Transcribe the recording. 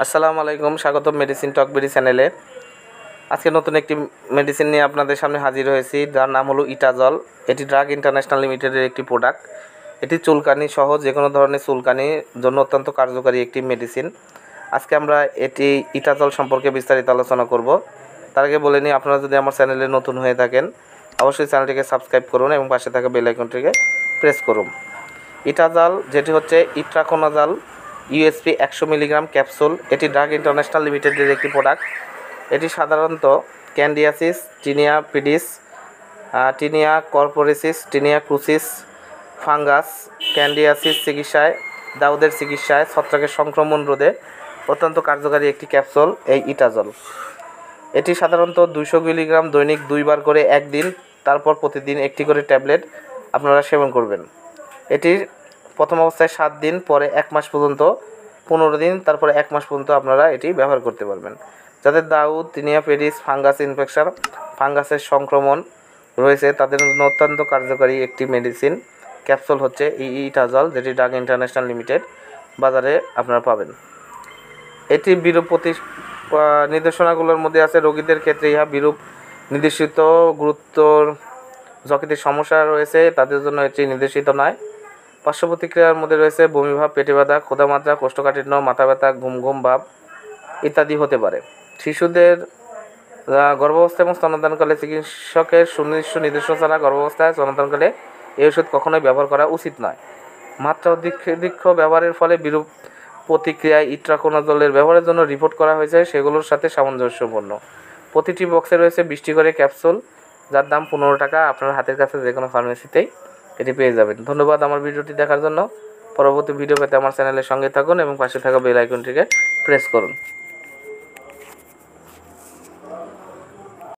আসসালামু আলাইকুম, স্বাগতম মেডিসিন টকবেরি চ্যানেলে। আজকে নতুন একটি মেডিসিন নিয়ে আপনাদের সামনে হাজির হয়েছি, যার নাম হলো ইটাজল। এটি ড্রাগ ইন্টারন্যাশনাল লিমিটেডের একটি প্রোডাক্ট। এটি চুলকানি সহ যে কোনো ধরনের চুলকানির জন্য অত্যন্ত কার্যকারী একটি মেডিসিন। আজকে আমরা এটি ইটাজল সম্পর্কে বিস্তারিত আলোচনা করব। তার আগে বলে নিই, আপনারা যদি আমার চ্যানেলে নতুন হয়ে থাকেন অবশ্যই চ্যানেলটিকে সাবস্ক্রাইব করুন এবং পাশে থাকা বেল আইকনটিকে প্রেস করুন। ইটাজল যেটি হচ্ছে ইট্রাকোনাজল ইউএসপি 100 মিলিগ্রাম ক্যাপসুল। এটি ড্রাগ ইন্টারন্যাশনাল লিমিটেডের একটি প্রোডাক্ট। এটি সাধারণত candidiasis, tinea pedis, tinea corporis, tinea cruris fungus, candidiasis চিকিৎসায়, দাউদের চিকিৎসায়, ছত্রাকের সংক্রমণ রোধে অত্যন্ত কার্যকারী একটি ক্যাপসুল এই ইটাজল। এটি সাধারণত 200 মিলিগ্রাম দৈনিক 2 বার করে একদিন, তারপর প্রতিদিন একটি করে ট্যাবলেট আপনারা সেবন করবেন। এটির প্রথম অবস্থায় 7 দিন, পরে 1 মাস পর্যন্ত 15 দিন, তারপরে 1 মাস পর্যন্ত আপনারা এটি ব্যবহার করতে পারবেন। যাদের দাউদ, টিনিয়া পেডিস, ফাঙ্গাস ইনফেকশন, ফাঙ্গাসের সংক্রমণ রয়েছে তাদের জন্য অত্যন্ত কার্যকারী একটি মেডিসিন ক্যাপসুল হচ্ছে ইটাজল, যেটি ড্রাগ ইন্টারন্যাশনাল লিমিটেড বাজারে আপনারা পাবেন। এটি বিরূপ নির্দেশনাগুলোর মধ্যে আছে, রোগীদের ক্ষেত্রে ইহা বিরূপ নির্দেশিত। গুরুতর যকৃতের সমস্যা রয়েছে তাদের জন্য এটি নির্দেশিত নয়। পার্শ্ব প্রতিক্রিয়ার মধ্যে রয়েছে বমিভাব, পেটে ব্যথা, ক্ষুধামাত্রা, কোষ্ঠকাঠিন্য, মাথা ব্যথা, ঘুম ঘুম ভাব ইত্যাদি হতে পারে। শিশুদের গর্ভাবস্থা এবং স্তন্যদানকালে চিকিৎসকের সুনির্দিষ্ট নির্দেশনা ছাড়া গর্ভাবস্থায় স্তন্যদানকালে এই ওষুধ কখনোই ব্যবহার করা উচিত নয়। মাত্রা অধিক ব্যবহারের ফলে বিরূপ প্রতিক্রিয়ায় ইট্রাকোনাজলের ব্যবহারের জন্য রিপোর্ট করা হয়েছে, সেগুলোর সাথে সামঞ্জস্যপূর্ণ। প্রতিটি বক্সে রয়েছে 20টি করে ক্যাপসুল, যার দাম 15 টাকা। আপনার হাতের কাছে যে কোনো ফার্মেসিতেই এটি পেয়ে যাবেন। ধন্যবাদ আমার ভিডিওটি দেখার জন্য। পরবর্তী ভিডিও পেতে আমার চ্যানেলের সঙ্গে থাকুন এবং পাশে থাকা বেল আইকনটিকে প্রেস করুন।